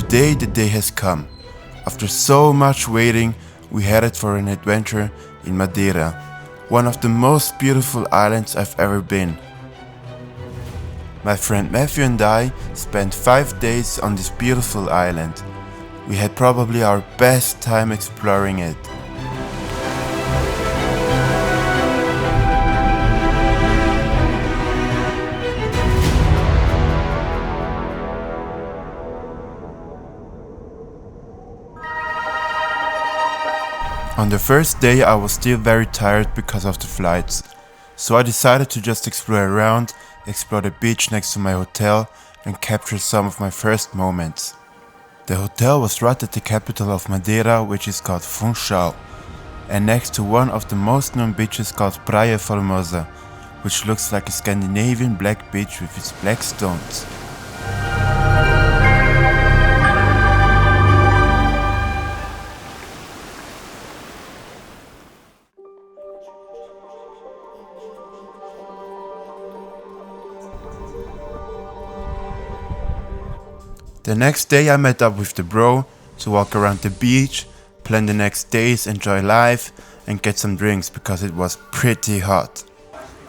Today the day has come. After so much waiting, we headed for an adventure in Madeira, one of the most beautiful islands I've ever been. My friend Matthew and I spent 5 days on this beautiful island. We had probably our best time exploring it. On the first day I was still very tired because of the flights, so I decided to just explore around, explore the beach next to my hotel and capture some of my first moments. The hotel was right at the capital of Madeira, which is called Funchal, and next to one of the most known beaches called Praia Formosa, which looks like a Scandinavian black beach with its black stones. The next day I met up with the bro to walk around the beach, plan the next days, enjoy life and get some drinks because it was pretty hot.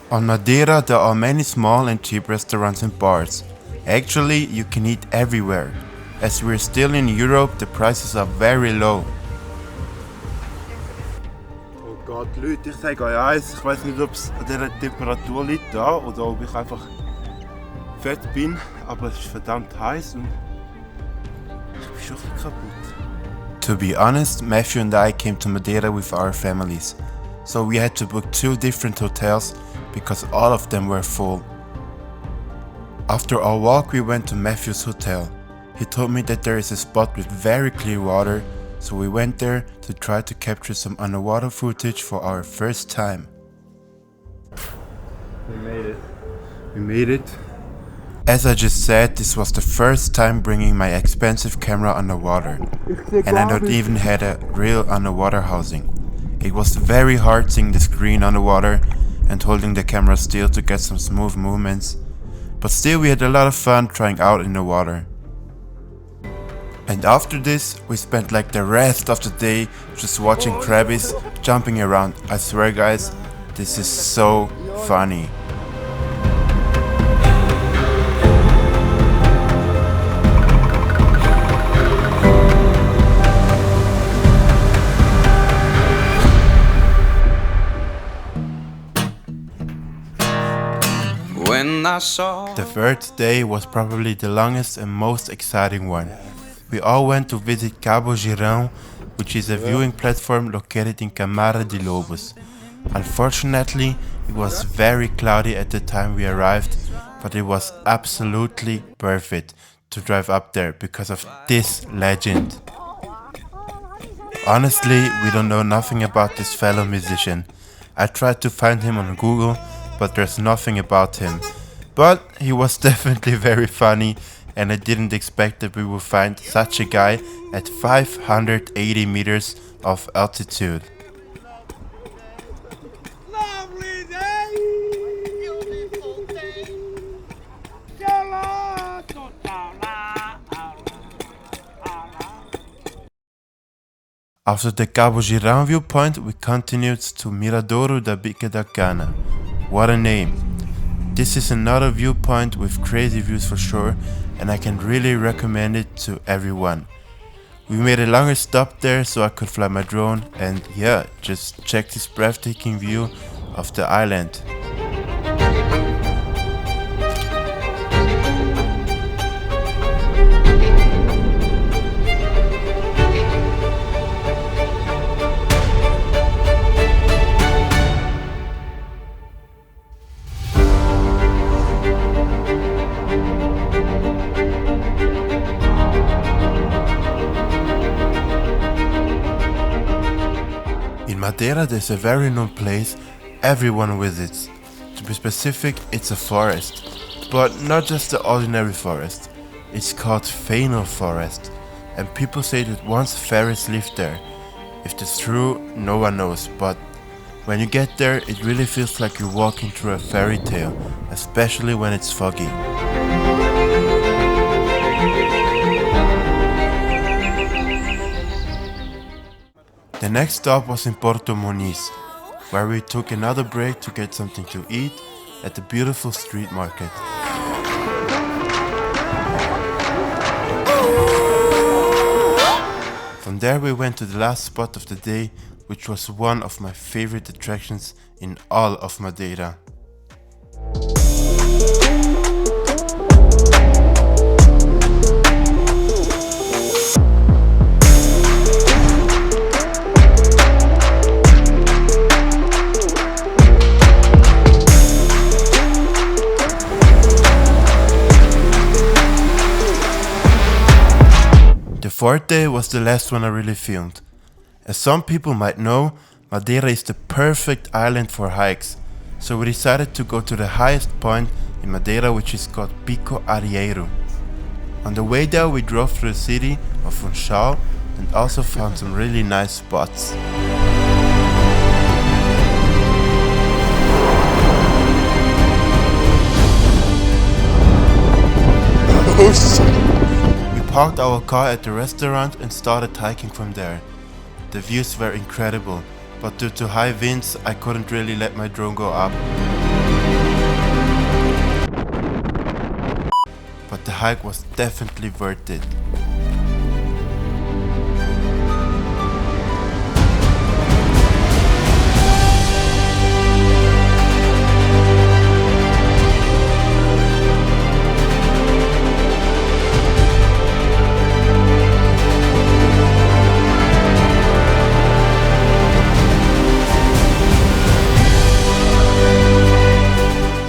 On Madeira there are many small and cheap restaurants and bars. Actually you can eat everywhere. As we're still in Europe, the prices are very low. Oh Gott, Leute, ich sage euch eins, ich weiß nicht, ob es an dieser Temperatur liegt da oder ob ich einfach fett bin, aber es ist verdammt heiß und ich bin schon ein bisschen kaputt. To be honest, Matthew and I came to Madeira with our families, so we had to book 2 different hotels because all of them were full. After our walk we went to Matthew's hotel. He told me that there is a spot with very clear water, so we went there to try to capture some underwater footage for our first time. We made it. We made it. As I just said, this was the first time bringing my expensive camera underwater, and I not even had a real underwater housing. It was very hard seeing the screen underwater and holding the camera still to get some smooth movements, but still we had a lot of fun trying out in the water. And after this, we spent like the rest of the day just watching crabbies jumping around. I swear guys, this is so funny. The third day was probably the longest and most exciting one. We all went to visit Cabo Girão, which is a viewing platform located in Camara de Lobos. Unfortunately, it was very cloudy at the time we arrived, but it was absolutely worth it to drive up there because of this legend. Honestly, we don't know nothing about this fellow musician. I tried to find him on Google, but there's nothing about him. But he was definitely very funny, and I didn't expect that we would find such a guy at 580 meters of altitude. Lovely day, beautiful day. After the Cabo Girão viewpoint, we continued to Miradouro da Bica da Cana. What a name! This is another viewpoint with crazy views for sure, and I can really recommend it to everyone. We made a longer stop there so I could fly my drone and yeah, just check this breathtaking view of the island. Madeira is a very known place everyone visits. To be specific, it's a forest. But not just the ordinary forest. It's called Funchal forest. And people say that once fairies lived there. If that's true, no one knows, but when you get there, it really feels like you're walking through a fairy tale, especially when it's foggy. The next stop was in Portuguese, where we took another break to get something to eat at the beautiful street market. From there we went to the last spot of the day, which was one of my favorite attractions in all of Madeira. The fourth day was the last one I really filmed. As some people might know, Madeira is the perfect island for hikes, so we decided to go to the highest point in Madeira, which is called Pico Arieiro. On the way there we drove through the city of Funchal and also found some really nice spots. Oh shit! We parked our car at the restaurant and started hiking from there. The views were incredible, but due to high winds I couldn't really let my drone go up. But the hike was definitely worth it.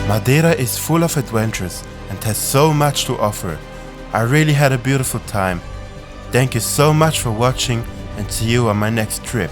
Madeira is full of adventures and has so much to offer. I really had a beautiful time. Thank you so much for watching and see you on my next trip.